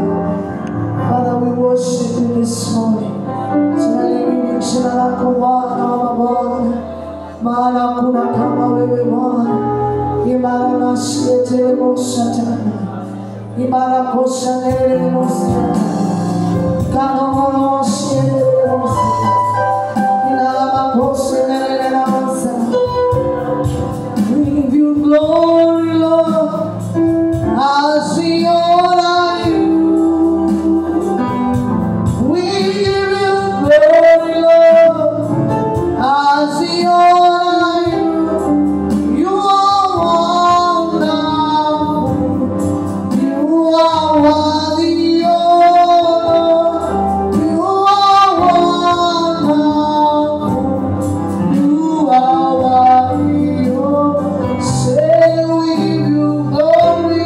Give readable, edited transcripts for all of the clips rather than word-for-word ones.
Father, we worship you this morning. Tunaliamini jina lako Bwana wa mabwana, maana hakuna kama wewe Bwana. Imara nasiete mosatana, imara kosa nere mosatana, kama mono siete mosatana, inalama kosa nere mosatana. We give you glory, Lord, as we honor you. We give you glory, Lord, as we honor you. You are wonderful. You are worthy, Lord. You are wonderful. You are worthy, Lord. Say we give you glory.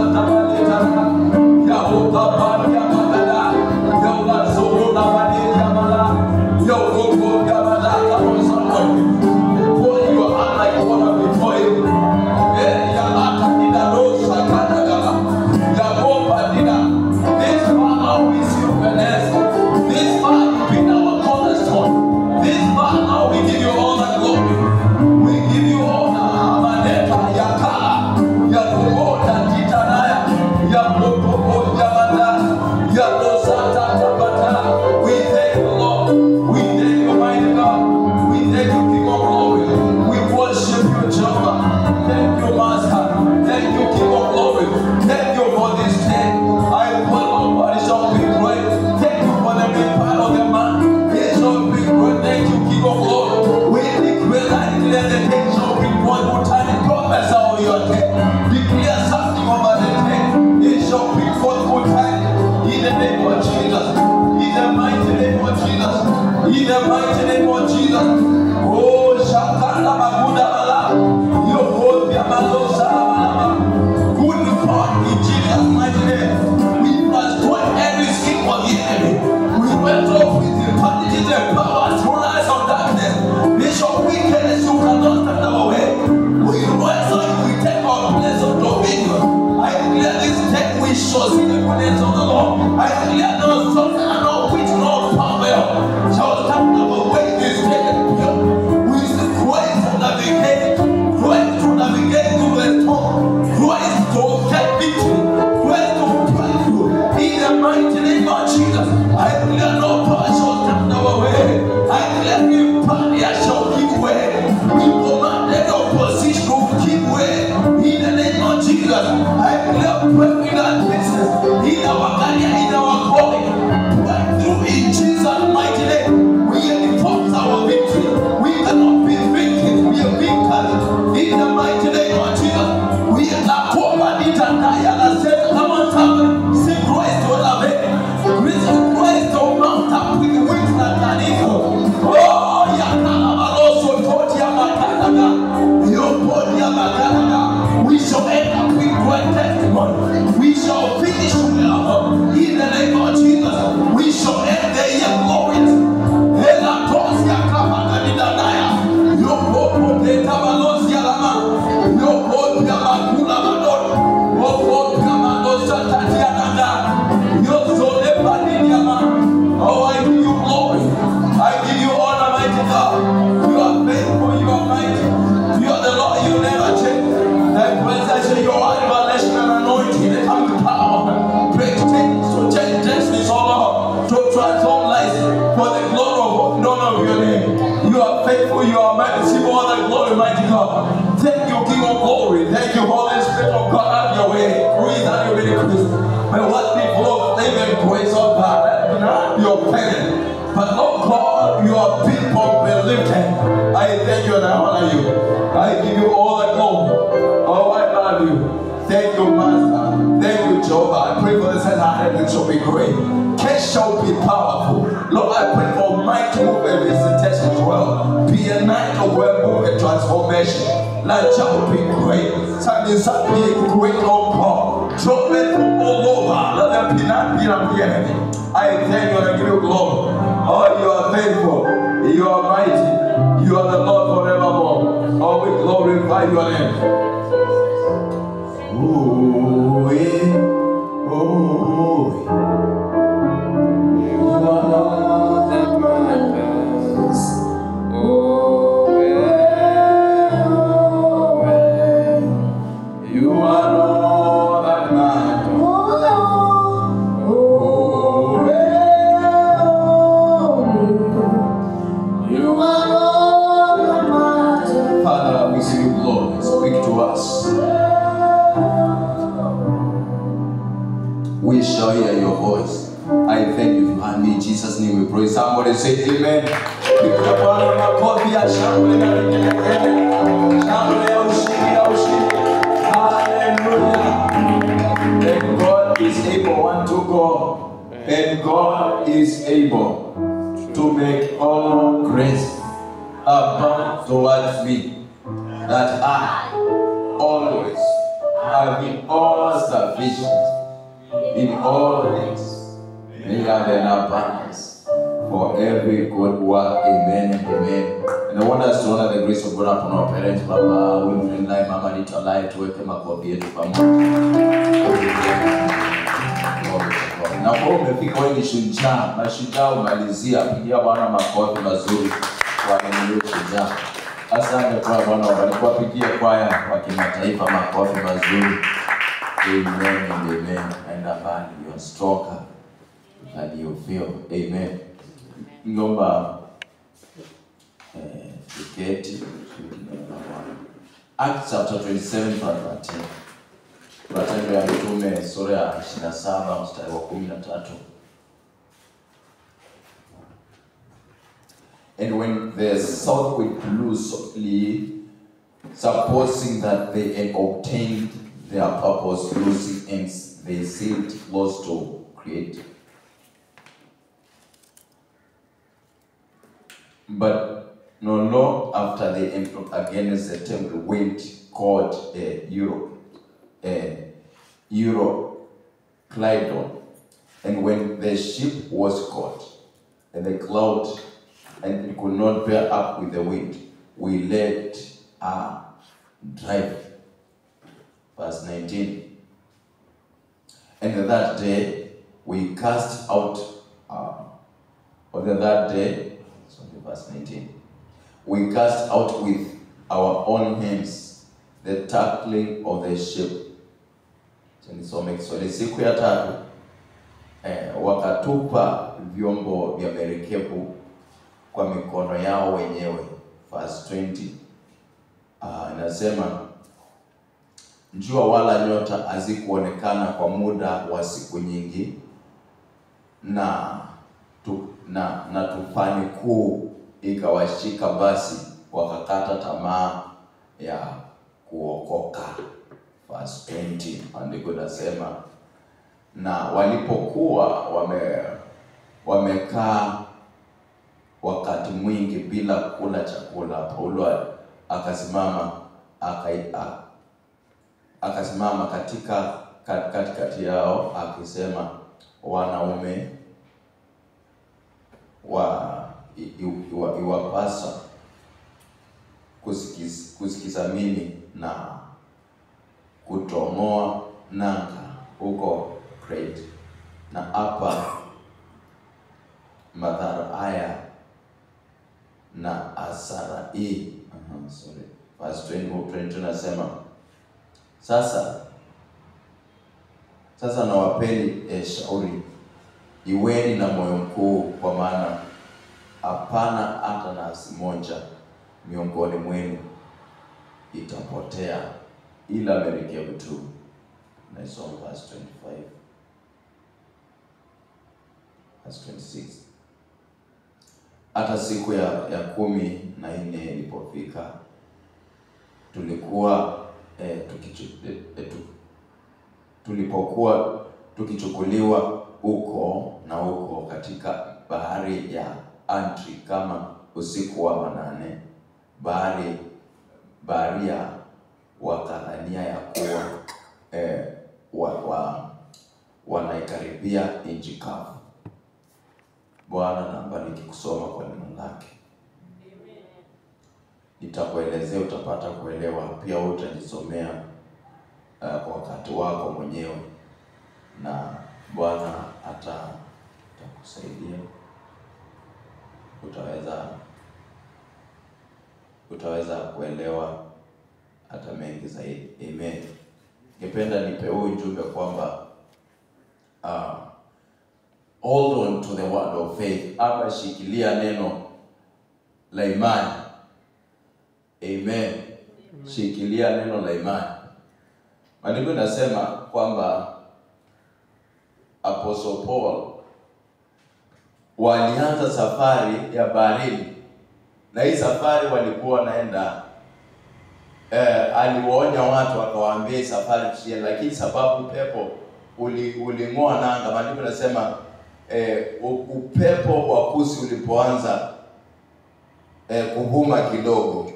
Thank you. shows in the goodness of the Lord. I declare no something and no witch, no power shall stand up away this day. With the grace to navigate, grace to navigate through the storm, grace to get victory, grace to break through. In the mighty name of Jesus, I declare no power shall stand our way. I declare you barrier shall give way. We command that opposition will give way. In the name of Jesus, I declare breakthrough in our business, in our career, in our calling. Breakthrough in Jesus' mighty name. We enforce our victory. We cannot be victims, we are victors. In the mighty name of Jesus, we are not covered in the dial. Said, come on, somebody, say grace to love it. Grace to mount up with wings like an eagle. Oh, Yakalabaloso, Totia Makanaga, Yopodia Makanaga. We shall end up with great testimony. We shall finish well. In the name of Jesus, we shall end the year glorious. Ela Tosia Kamanadinaya, Yopo de Tabalosia Lama, Yopo Yamakula Madon, Yopo Yamanosa Tatiana, Yoso Lepanidiama. Oh, I give you glory. I give you honor, mighty God. You are faithful, you are mighty. You are the Lord, you never change. That presence, your everlasting anointing, they come to power. Break things, to change destinies, all over, to transform lives for the glory of none of your name. You are faithful, you are mighty. See all the glory, mighty God. Thank you, King of glory. Thank you, Holy Spirit of God. Have your way. Breathe out your miracles. May what people of living grace of God, that not your parent. But Lord God, your people believe it. I thank you and I honor you. I give you all the glory. Oh, I love you. Thank you, Master. Thank you, Jehovah. I pray for the Saturday that shall be great. Case shall be powerful. Lord, I pray for mighty move and visitation as well. Be a night of where move and transformation. Let shall be great. Something shall be great, oh God. Drop it from all over. Let them be not be on the enemy. I thank you and I give you glory. Oh, you are faithful. You are mighty. You are the Lord forevermore. Oh, we glorify your name. Ooh, you are all that matters. You are all that matters. You are all that matters. Father, we give you glory. Speak to us. We shall hear your voice. I thank you, and in Jesus' name we pray. Somebody say amen. And God is able, one to go. And God is able to make all grace abound towards me, that I always have in all sufficiency. In all things, we have an abundance for every good work. Amen and amen. And I want us to honor the grace of God upon our parents, Baba, Wilfred, Lai, Mama, Nita, Lai, to wake them up for the na kwa umefika wewe ni shujaa, na shujaa umalizia, pigia Bwana makofi mazuri kwa neno shujaa. Asante kwa Bwana, walikuwa pigia kwaya wa kimataifa makofi mazuri. Amen and amen. And above you're stronger than you feel. Amen. Ngomba Fiketi Acts chapter 27 verse 13. Matendo ya Mitume sura ya 27 mstari wa 13. And when the south wind blew softly, supposing that they had obtained their purpose, losing ends, they sailed close to Crete. But no long after they entered against the temple, wind called Euroclydon. And when the ship was caught, and the cloud, and it could not bear up with the wind, we let drive. Verse 19. And the third day, we cast out, on the third day, sorry, verse 19, we cast out with our own hands the tackling of the ship. Nisome Kiswahili. Siku ya tatu, wakatupa vyombo vya merikebu kwa mikono yao wenyewe. Verse 20, inasema, jua wala nyota hazikuonekana kwa muda wa siku nyingi, na tufani kuu ikawashika, basi wakakata tamaa ya kuokoka. Verse 20, andiko nasema, na walipokuwa wamekaa wakati mwingi bila kula chakula, Paulo akasimama katikati yao akisema, wanaume, iwapasa kusikiza mimi na kutomoa nanga huko Crete, na hapa madhara haya na asara hii. Verse 20 nasema, sasa nawapeni shauri, iweni na moyo mkuu, kwa maana hapana hata nafsi moja miongoni mwenu itapotea, ila merikebu tu. Naisoma verse 25, verse 26. Hata siku ya 14 ilipofika, tulipokuwa tukichukuliwa huko na huko katika bahari ya Antri, kama usiku wa manane, baharia wakadhania ya kuwa wanaikaribia nchi kavu. Bwana nabariki kusoma kwa neno lake. Nitakuelezea, utapata kuelewa, pia utajisomea kwa wakati wako mwenyewe, na Bwana atakusaidia. Utaweza kuelewa hata mengi zaidi. Amen. Ningependa nipe huu ujumbe kwamba hold on to the word of faith, ama shikilia neno la imani. Amen. Shikilia neno la imani. Maandiko nasema kwamba Apostle Paul walianza safari ya baharini, na hii safari walikuwa wanaenda, aliwaonya watu akawaambia safari tushie, lakini sababu pepo uling'oa nanga. Maandiko nasema upepo wa kusi ulipoanza kuvuma kidogo,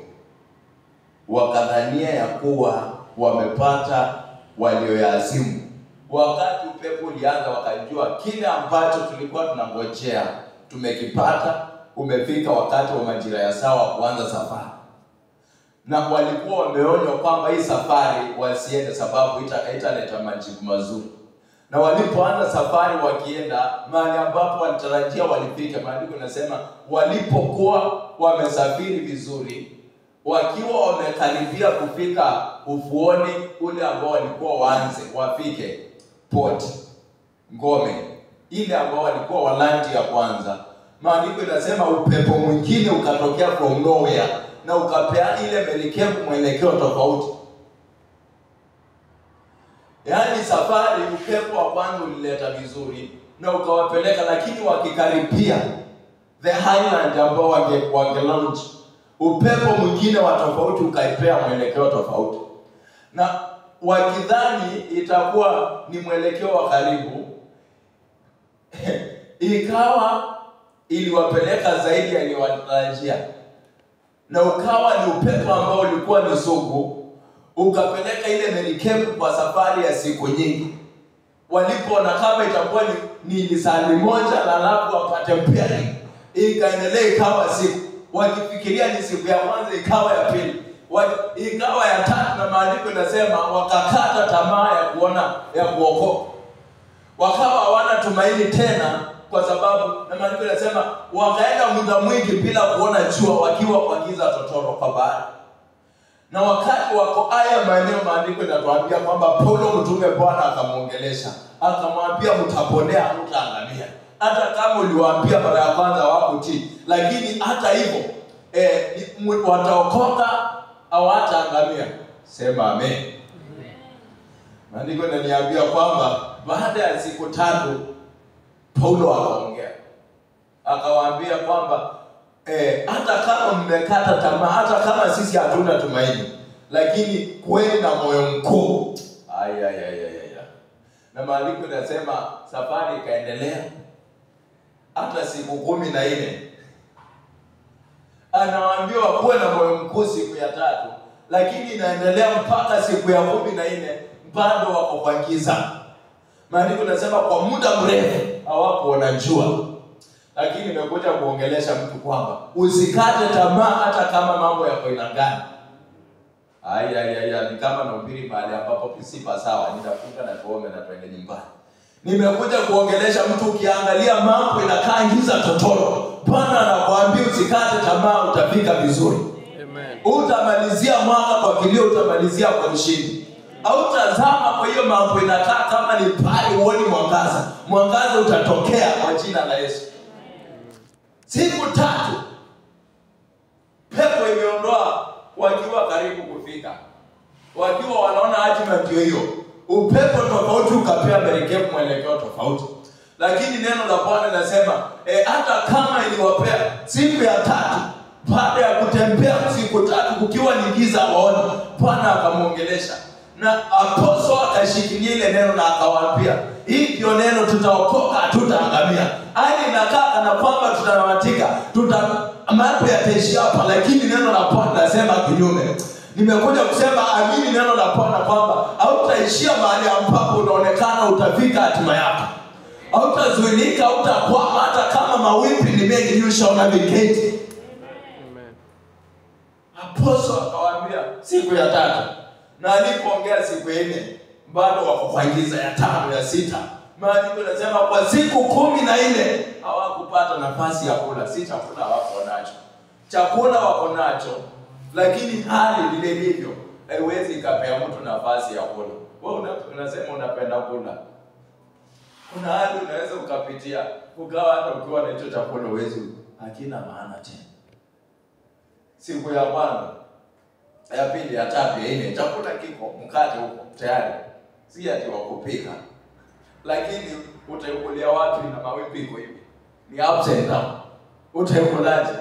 wakadhania ya kuwa wamepata walioyazimu. Wakati upepo ulianza, wakajua kile ambacho tulikuwa tunangojea tumekipata. Umefika wakati wa majira ya sawa kuanza safari. Na walikuwa wameonywa kwamba hii safari wasiende, sababu italeta majibu mazuri. Na walipoanza safari wakienda mahali ambapo walitarajia walifika, maandiko nasema walipokuwa wamesafiri vizuri, wakiwa wamekaribia kufika ufuoni ule ambao walikuwa wafike port, ngome ile ambao walikuwa walandi ya kwanza, maandiko inasema upepo mwingine ukatokea from nowhere na ukapea ile merikebu mwelekeo tofauti. Yaani safari, upepo wa kwanza ulileta vizuri na ukawapeleka, lakini wakikaribia the highland ambao wange-launch, upepo mwingine wa tofauti ukaipea mwelekeo tofauti. Na wakidhani itakuwa ni mwelekeo wa karibu, ikawa iliwapeleka zaidi yaliyowatarajia, na ukawa ni upepo ambao ulikuwa ni sugu, ukapeleka ile merikebu kwa safari ya siku nyingi. Walipoona kama itakuwa ni lisali moja na alafu wapate mperi, ikaendelea ikawa siku, wakifikiria ni siku ya kwanza ikawa ya pili, ikawa ya tatu, na maandiko yanasema wakakata tamaa ya kuokoka. wakawa hawana tumaini tena, kwa sababu na maandiko yanasema wakaenda muda mwingi bila kuona jua wakiwa kwa giza totoro kwa bahari. Na wakati wako haya maeneo, maandiko yanatuambia kwamba Paulo mtume Bwana akamuongelesha, akamwambia mtaponea, mtaangamia. Hata kama uliwaambia mara ya kwanza hawakutii, lakini hata hivyo wataokoka au hataangamia. Sema amen. Maandiko yananiambia kwamba baada ya siku 3 Paulo akaongea, akawaambia kwamba hata kama mmekata tamaa, hata kama sisi hatuna tumaini, lakini kuweni na moyo mkuu. Na maandiko yanasema safari ikaendelea hata siku 14. Anawaambia kuwe na moyo mkuu siku ya 3, lakini inaendelea mpaka siku ya 14 bado wako kwa giza. Maandiko yanasema kwa muda mrefu hawakuona jua. Lakini nimekuja kuongelesha mtu kwamba usikate tamaa hata kama mambo yako inangana. Ni kama nahubiri mahali ambapo sipa sawa, nitafunga na tuombe na tuende nyumbani. Nimekuja kuongelesha mtu, ukiangalia mambo inakaa giza totoro, Bwana anakuambia usikate tamaa, utafika vizuri. Amen. Utamalizia mwaka kwa kilio, utamalizia kwa ushindi. Hautazama kwa hiyo mambo inakaa kama ni pale uone mwangaza. Mwangaza utatokea kwa jina la Yesu. Siku 3 pepo imeondoa wakiwa karibu kufika. Wakiwa wanaona hatima ndio hiyo. Upepo tofauti ukapea merikebu mwelekeo tofauti. Lakini neno la Bwana linasema hata kama iliwapea siku ya 3, baada ya kutembea siku 3 kukiwa ni giza waona, Bwana akamuongelesha. Na apostol akashikilia ile neno na akawaambia, hii ndio neno, tutaokoka, tutaangamia. Hali inakaa kana kwamba tutamatika, mambo yataishia hapa, lakini neno la Bwana linasema kinyume. Nimekuja kusema amini neno la Bwana kwamba hautaishia mahali ambapo unaonekana utafika hatima yako. Hautazuilika, hautakwama, hata kama mawimbi ni mengi, you shall navigate. Amen. Apostol akawaambia siku ya 3. Na alipoongea siku 4, bado wako kwa giza ya 5 ya 6. Maandiko yanasema kwa siku 14 hawakupata nafasi ya kula. Si chakula wako nacho. Chakula wako nacho, lakini hali vile hivyo haiwezi ikapea mtu nafasi ya kula. Wewe unasema unapenda kula. Kuna hali unaweza ukapitia, ukawa hata ukiwa na hicho chakula uwezi, hakina maana tena. Siku ya kwanza, ya pili, ya 3, ya 4, chakula kiko, mkate huko tayari. Si ati wa kupika. Lakini utaikulia wapi na mawimbi hivi? Ni ups and down. Utaikulaje?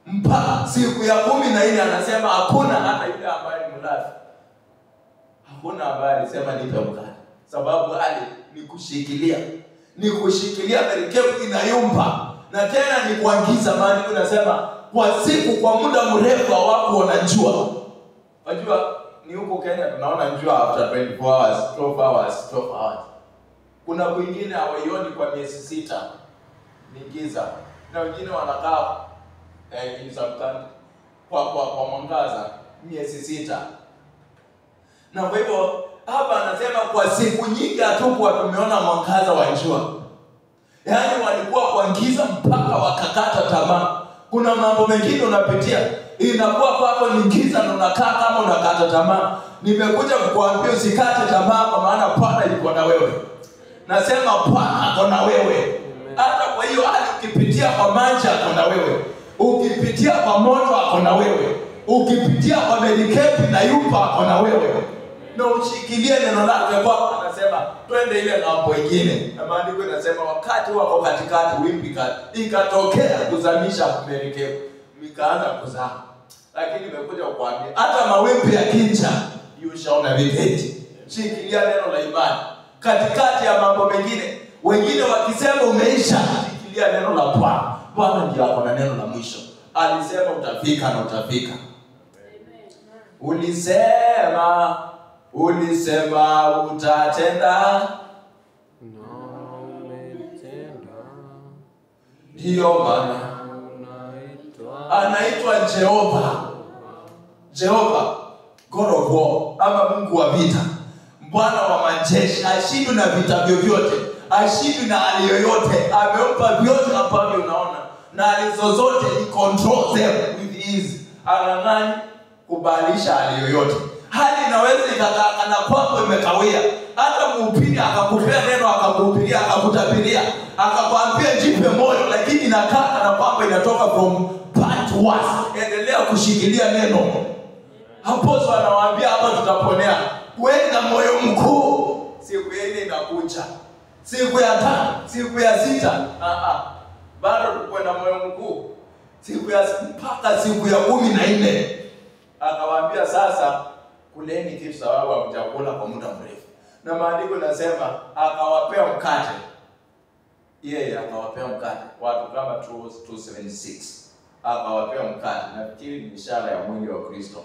Mpaka siku ya 14 anasema hakuna hata yule ambaye ni mlafi. Hakuna ambaye alisema nipe mkate. Sababu hali ni kushikilia. Ni kushikilia merikebu inayumba. Na tena ni kuangiza. Maandiko yanasema kwa siku, kwa muda mrefu hawakuona jua. Unajua ni huko Kenya tunaona jua after 24 hours, 12 hours. Kuna wengine hawaioni kwa miezi 6. Ni giza. Na wengine wanakaa kwa mwangaza miezi 6. Na kwa hivyo hapa anasema kwa siku nyingi hatukuwa tumeona mwangaza wa jua. Yaani walikuwa kwa giza mpaka wakakata tamaa. Kuna mambo mengine unapitia, inakuwa kwako ni giza na unakaa kama unakata tamaa. Nimekuja kukuambia usikate tamaa, kwa maana Bwana yuko na wewe. Nasema Bwana ako na wewe. Hata kwa hiyo hali ukipitia kwa maji ako na wewe. Ukipitia kwa moto ako na wewe. Ukipitia kwa merikebu na yupa ako na wewe. Na ushikilie neno lake kwa anasema twende ile ng'ambo nyingine. Na maandiko yanasema wakati wako katikati wimbi ikatokea kuzamisha merikebu. Mikaanza kuzama. Lakini nimekuja kukuambia hata mawimbi yakija, you shall navigate. Shikilia neno la imani. Katikati ya mambo mengine, wengine wakisema umeisha, shikilia neno la Bwana. Bwana ndiye ako na neno la mwisho. Alisema utafika na utafika. Ulisema utatenda. Ndiyo maana anaitwa Jehova, God of War, ama Mungu wa vita. Bwana wa majeshi, ashindwe na vita vyovyote, ashindwe na hali yoyote. Amempa vyote ambavyo unaona, na hali zozote he controls them with ease. Anang'ani kubadilisha hali yoyote. Hali inaweza ikakaa kana kwako imekawia. Hata mhubiri akakupea neno, akakuhubiria, akakutabiria, akakwambia jipe moyo, lakini inakaa kana kwamba inatoka from bad to worse. Endelea kushikilia neno. Apostle anawaambia hapa tutaponea. Kuweni na moyo mkuu. Siku ya 4 inakuja. Siku ya 5, siku ya 6. Bado tuko na moyo mkuu. Siku ya mpaka siku ya 14. Akawaambia sasa kuleni kitu sababu hamjakula kwa muda mrefu. Na maandiko nasema akawapea mkate. Yeye akawapea mkate. Watu kama 276. Akawapea mkate. Nafikiri ni ishara ya mwili wa Kristo.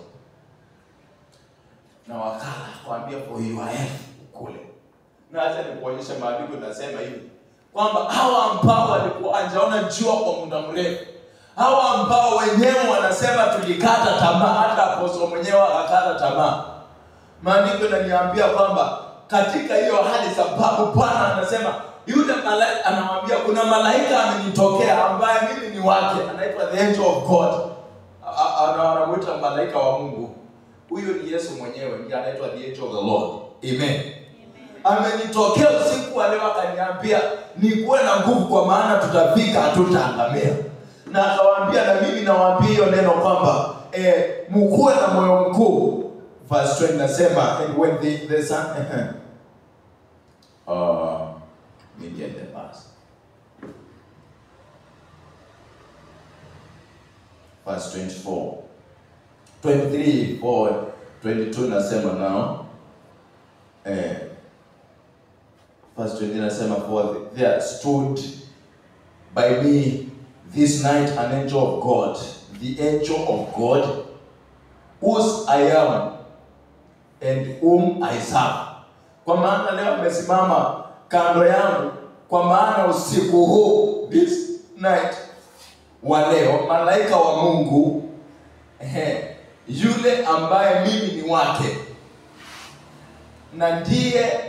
Na wakala kuambia for your health kule. Na hata nikuonyesha maandiko nasema hivi kwamba hawa ambao walikuwa hajaona jua kwa muda mrefu, hawa ambao wenyewe wanasema tulikata tamaa, hata apostle mwenyewe akakata tamaa. Maandiko yananiambia kwamba katika hiyo hali, sababu Bwana anasema yule malaika anamwambia kuna malaika amenitokea ambaye mimi ni wake, anaitwa the angel of God. Anamuita malaika wa Mungu. Huyo ni Yesu mwenyewe, ndiye anaitwa the angel of the Lord. Amen. Amenitokea usiku wa leo akaniambia nikuwe na nguvu kwa maana tutafika, hatutaangamia. Na akawaambia na mimi nawaambia hiyo neno kwamba mkuwe na moyo mkuu. Verse 20 nasema and when the sun me get the verse. Verse 24. 23, 4, 22 nasema now. Verse 20 nasema for there stood by me this night an angel of God, the angel of God, whose I am and whom I serve. Kwa maana leo amesimama kando yangu, kwa maana usiku huu, this night wa leo, malaika wa Mungu, yule ambaye mimi ni wake na ndiye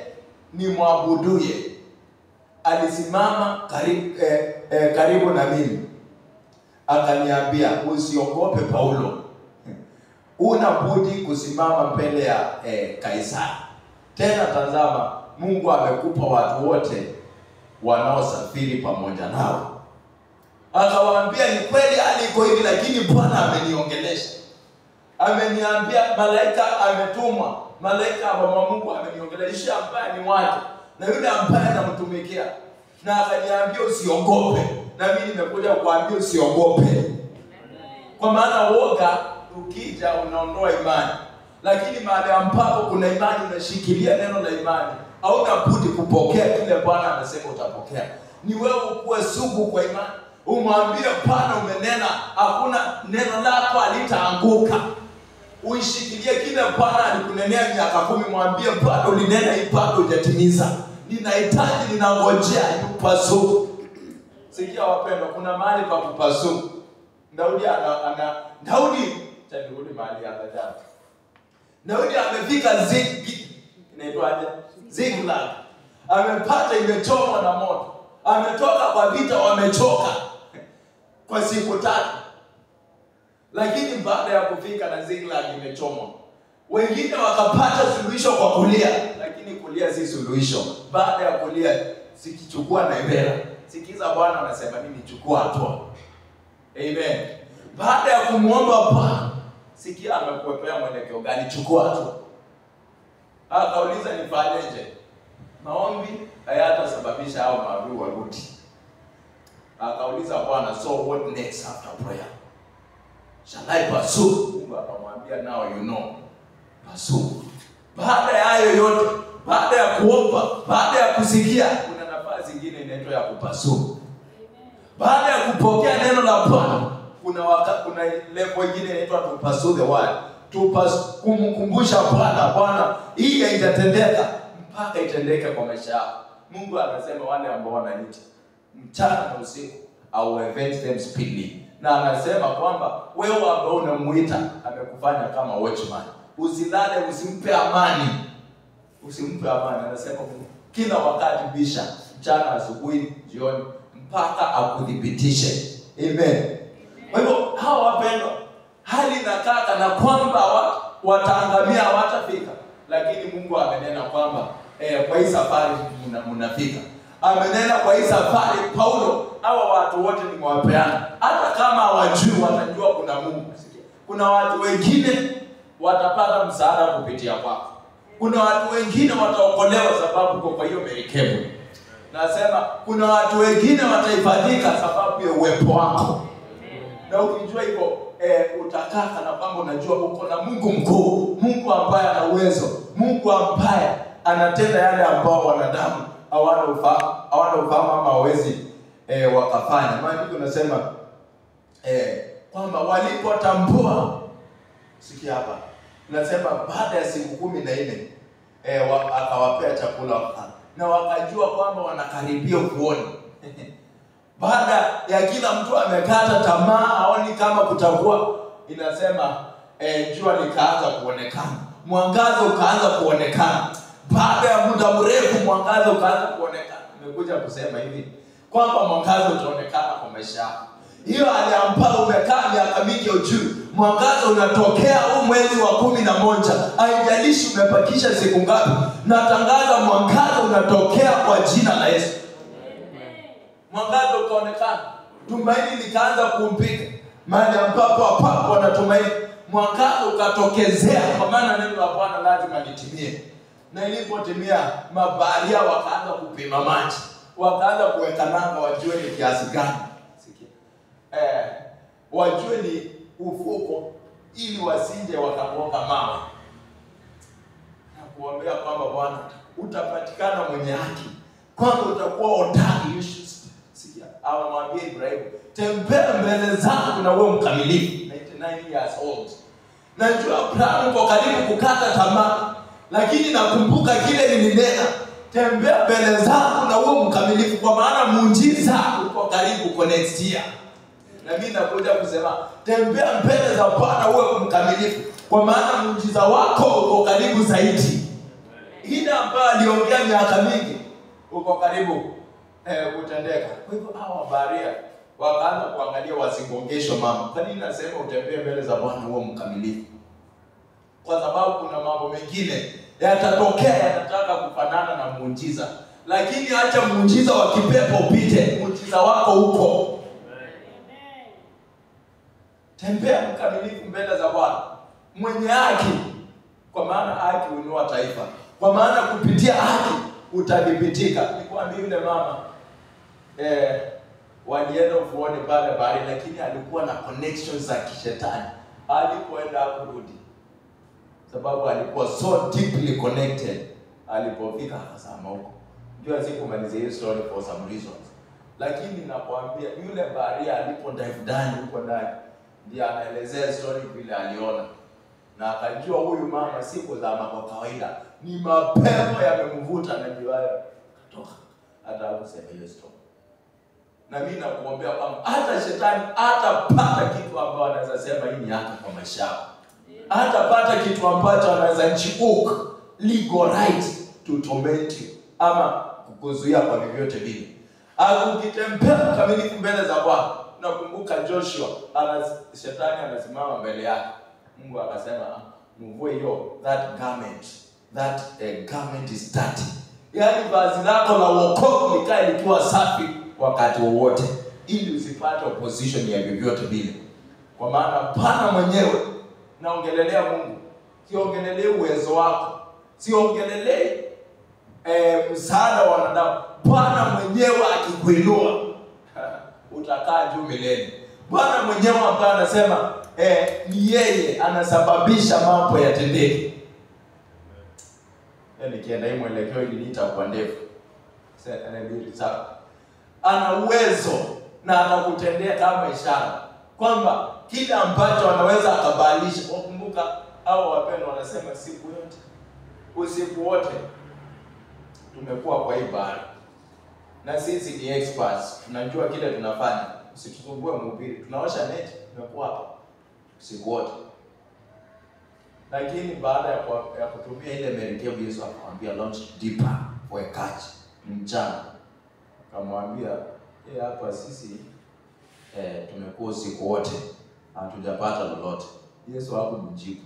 ni mwabuduye, alisimama karibu na mimi akaniambia usiogope Paulo, una budi kusimama mbele ya Kaisari. Tena tazama, Mungu amekupa watu wote wanaosafiri pamoja nao. Akawaambia ni kweli hali iko hivi, lakini Bwana ameniongelesha. Ameniambia malaika ametumwa, malaika wa Mungu ameniongelesha ambaye ni wake na yule ambaye anamtumikia. Na akaniambia usiogope. Na mimi nimekuja kuambia usiogope. Kwa maana woga ukija unaondoa imani. Lakini mahali ambapo kuna imani unashikilia neno la imani, hauna budi kupokea kile Bwana anasema utapokea. Ni wewe ukuwe sugu kwa imani. Umwambie Bwana umenena, hakuna neno lako halitaanguka. Uishikilie kile Bwana alikunenea miaka 10, mwambie Bwana ulinena hii bado hujatimiza. Ninahitaji, ninangojea ipasuke. Sikia wapendwa, kuna mahali pa kupasuka. Daudi tanirudi mahali hapa jana. Daudi amefika inaitwaje? Ziklag. Amepata imechomwa na moto. Ametoka kwa vita, wamechoka kwa siku 3. Lakini baada ya kufika na Ziklag imechomwa, wengine wakapata suluhisho kwa kulia, lakini kulia si suluhisho. Baada ya kulia sikichukua na ibera. Sikiza Bwana anasema nini, chukua hatua. Amen. Baada ya kumuomba Bwana, sikia amekuepea mwelekeo gani, chukua hatua. Akauliza nifanyeje? Maombi hayatasababisha hao maadui warudi. Akauliza Bwana, so what next after prayer? Shall I pursue? Mungu akamwambia now you know. Pursue. Baada ya hayo yote, baada ya kuomba, baada ya kusikia, kuna nafasi nyingine inaitwa ya kupasua. Baada ya kupokea neno la Bwana, kuna level nyingine inaitwa to pursue the word. Kumkumbusha Bwana, hii haitatendeka mpaka itendeke kwa maisha yako. Mungu anasema wale ambao wanaita mchana na usiku, I will avenge them speedily. Na anasema kwamba wewe ambao unamuita amekufanya kama watchman. Usilale, usimpe amani. usimpe amani. Anasema kila wakati bisha, mchana, asubuhi, jioni, mpaka akuthibitishe. Amen. Kwa hivyo hawa wapendwa, hali inakaa kana kwamba wataangamia, hawatafika, lakini Mungu amenena kwamba kwa hii safari mnafika. Amenena kwa hii safari Paulo, hawa watu wote nimewapeana. Hata kama hawajui, watajua kuna Mungu. Kuna watu wengine watapata msaada kupitia kwako. Kuna watu wengine wataokolewa sababu kwa hiyo merikebu. Nasema kuna watu wengine wataifadhika sababu ya uwepo wako. Na ukijua hivyo utakaa kana kwamba unajua uko na Mungu mkuu, Mungu ambaye ana uwezo, Mungu ambaye anatenda yale ambao wanadamu hawana ufahamu ama hawezi wakafanya. Maandiko nasema kwamba walipotambua, sikia hapa, nasema baada ya siku 14 akawapea chakula na wakajua kwamba wanakaribia kuona. Baada ya kila mtu amekata tamaa, haoni kama kutakuwa, inasema jua likaanza kuonekana, mwangaza ukaanza kuonekana. Baada ya muda mrefu mwangaza ukaanza kuonekana. Nimekuja kusema hivi kwamba mwangaza utaonekana kwa maisha yako. Hiyo hali ambayo umekaa miaka mingi ujui, mwangaza unatokea huu mwezi wa 11. Haijalishi umepakisha siku ngapi, natangaza mwangaza unatokea kwa jina la Yesu. Mwangaza ukaonekana, tumaini likaanza kumpika mahali ambapo hapo wanatumaini. Mwangaza ukatokezea, kwa maana neno la Bwana lazima litimie. Na ilipotimia, mabaharia wakaanza kupima maji, wakaanza kuweka nanga, wajue ni kiasi gani. Sikia, wajue ni ufuko, ili wasije wakaboka mawe. Na kuombea kwamba Bwana utapatikana mwenye haki, kwamba utakuwa hodari. Sikia, awamwambia Ibrahim, tembea mbele zangu na wewe mkamilifu. 99 years old. Najua Abraham uko karibu kukata tamaa, lakini nakumbuka kile nilinena, tembea mbele zangu na wewe mkamilifu, kwa maana muujiza uko karibu kwa next year. Na mimi nakuja kusema tembea mbele za Bwana wewe mkamilifu, kwa maana muujiza wako uko karibu zaidi. Ile ambayo aliongea miaka mingi uko karibu kutendeka. Kwa hivyo hawa baharia wakaanza kuangalia wasigongeshwe mama. Kwa nini nasema utembee mbele za Bwana wewe mkamilifu? Kwa sababu kuna mambo mengine yatatokea yanataka kufanana na muujiza, lakini acha muujiza wa kipepo upite, muujiza wako huko. Tembea mkamilifu mbele za Bwana, mwenye haki, kwa maana haki huinua taifa, kwa maana kupitia haki utadhibitika. Nikwambia yule mama walienda ufuoni pale bahari, lakini alikuwa na connections za kishetani. Alipoenda kurudi, sababu alikuwa so deeply connected, alipofika akasema huko. Ndio sikumalizia hiyo story for some reasons, lakini nakwambia yule baharia alipo dive down huko ndani, ndiye anaelezea story vile aliona, na akajua huyu mama si kuzama kwa kawaida, ni mapepo yamemvuta, na ndio hayo katoka hata kusema hiyo story. Na mimi nakuombea kwamba hata shetani hatapata kitu ambacho anaweza sema hii ni yake kwa maisha yako. Hatapata kitu ambacho anaweza nchiuka legal right to torment you ama kukuzuia kwa vyovyote vile. Ukitembea kamilifu mbele za Bwana, nakumbuka Joshua, shetani anasimama mbele yake. Mungu akasema mvue hiyo that garment is dirty. Yaani vazi lako la wokovu likae likiwa safi wakati wowote, ili usipate opposition ya vyovyote vile. Kwa maana Bwana mwenyewe, naongelelea Mungu, siongelelei uwezo wako, siongelelei msaada wa wanadamu. Bwana mwenyewe akikuinua utakaa juu milele. Bwana mwenyewe ambaye anasema ni yeye anasababisha mambo yatendeke. Nikienda hii mwelekeo ili nitakuwa ndefu. Sasa ana uwezo na atakutendea kama ishara kwamba kila ambacho anaweza akabadilisha. Wakumbuka hao wapendwa wanasema siku yote, usiku wote tumekuwa kwa hii bahari, na sisi ni experts, tunajua kile tunafanya. Usitusumbue mhubiri, tunaosha net, tumekuwa hapa usiku wote. Lakini baada ya kutumia ile merikebu, Yesu akamwambia launch deeper, wekaji mchana. Akamwambia hapa sisi tumekuwa usiku wote hatujapata lolote. Yesu hakumjibu.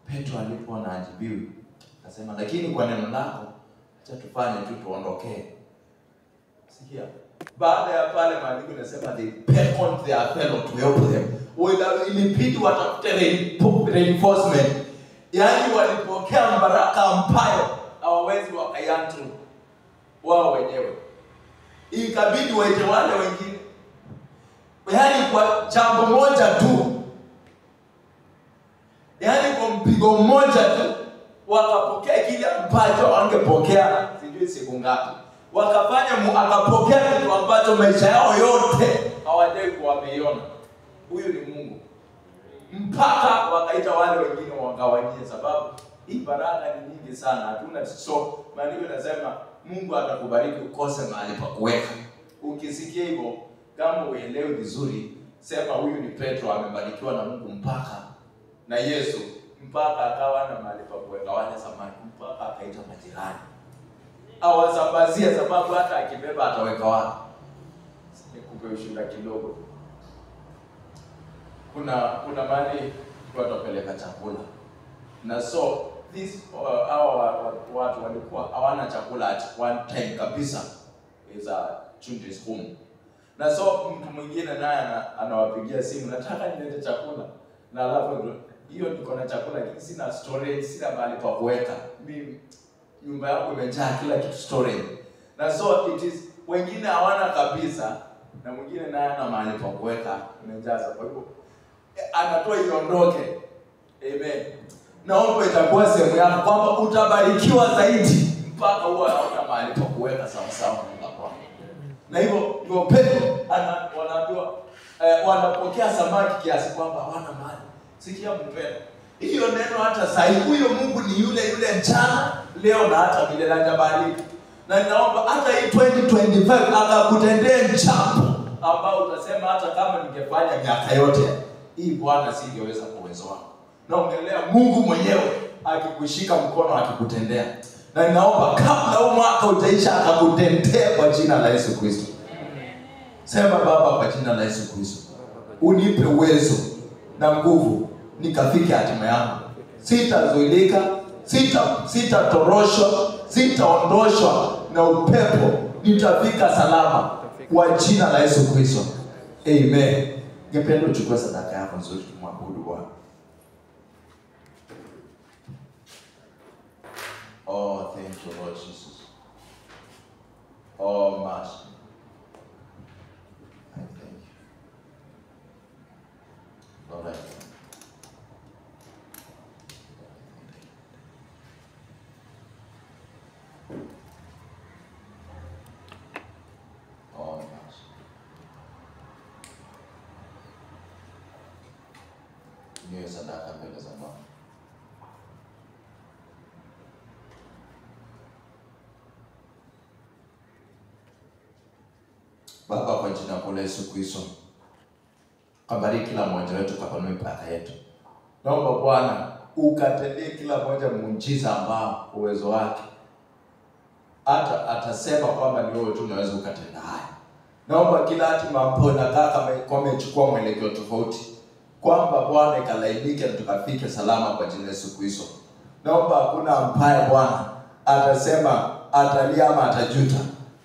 Petro alipoona ajibiwi, akasema lakini kwa neno lako acha tufanye tu tuondokee. Sikia. Baada ya pale maandiko yanasema they beckoned their fellow to help them. Ilibidi watafute reinforcement. Yaani walipokea baraka ambayo hawawezi wakaiantu wao wenyewe. Ikabidi waite wale wengine. Yaani kwa jambo moja tu. Yaani kwa mpigo mmoja tu wakapokea kile ambacho wangepokea sijui siku ngapi. Akapokea kitu ambacho maisha yao yote hawajai kuwameiona. Huyu ni Mungu. Mpaka wakaita wale wengine wangawanyie, sababu hii baraka ni nyingi sana. Hatuna maandiko yanasema Mungu atakubariki ukose mahali pa kuweka. Ukisikia hivyo, kama uelewe vizuri, sema huyu ni Petro amebarikiwa na Mungu mpaka na Yesu mpaka akawa na mahali pa kuweka wale samaki, mpaka akaita majirani awasambazie, sababu hata akibeba ataweka wapi? Nikupe ushuhuda kidogo. Kuna mahali watapeleka chakula. Na so this watu walikuwa hawana chakula at one time kabisa. Is a children's home. Na so mtu mwingine naye anawapigia simu, nataka nilete chakula. Na alafu hiyo niko na chakula lakini sina storage, sina mahali pa kuweka. Mimi nyumba yangu imejaa kila kitu storage. Na so it is wengine hawana kabisa na mwingine naye ana mahali pa kuweka imejaza. Kwa hivyo anatoa iondoke. Amen. Naomba itakuwa sehemu yako kwamba utabarikiwa zaidi mpaka huwa hauna mahali pa kuweka sawa na kwako. Na hivyo ndio Petro wanaambiwa wanapokea samaki kiasi kwamba hawana mali. Sikia mpendwa. Hiyo neno hata sasa huyo Mungu ni yule jana, leo na hata milele hajabariki. Na ninaomba hata hii 2025 akakutendea jambo ambao utasema hata kama ningefanya miaka yote hii Bwana singeweza kwa uwezo wangu. Naongelea Mungu mwenyewe akikushika mkono akikutendea. Na ninaomba kabla huu mwaka utaisha akakutendea kwa jina la Yesu Kristo. Sema Baba, kwa jina la Yesu Kristo, unipe uwezo na nguvu nikafike hatima yangu. Sitazuilika, sitatoroshwa, sitaondoshwa na upepo, nitafika salama kwa jina la Yesu Kristo. Amen. Ningependa uchukue sadaka yako nzuri tumwabudu Bwana. Oh, thank you Lord Jesus. Oh, Master. I thank you. Lord, I thank you. Oh, Master. Niwe sadaka mbele za Bwana. Baba, kwa jina la Yesu Kristo, kabariki kila mmoja wetu kwa mipaka yetu. Naomba Bwana ukatendee kila mmoja muujiza ambao uwezo wake hata atasema kwamba ni wewe tu unaweza ukatenda haya. Naomba kila hatima ambayo nataka kama imechukua mwelekeo tofauti, kwamba Bwana ikalainike na tukafike salama kwa jina la Yesu Kristo. Naomba hakuna ambaye Bwana atasema atalia ama atajuta,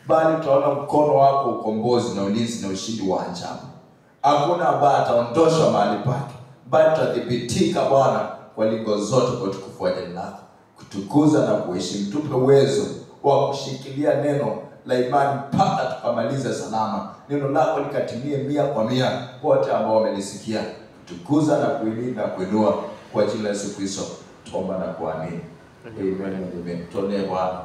bali tutaona mkono wako ukombozi na ulinzi na ushindi wa ajabu. Hakuna ambaye ataondoshwa mahali pake, bali tutathibitika Bwana kwa lingo zote kwa utukufu wa jina lako, kutukuza na kuheshimu. Tupe uwezo wa kushikilia neno la imani mpaka tukamaliza salama. Neno lako likatimie 100% wote ambao wamelisikia. Tukuza na kuilinda na kuinua kwa jina la Yesu Kristo tuomba na kuamini. Amen. Amen. Tuone Bwana.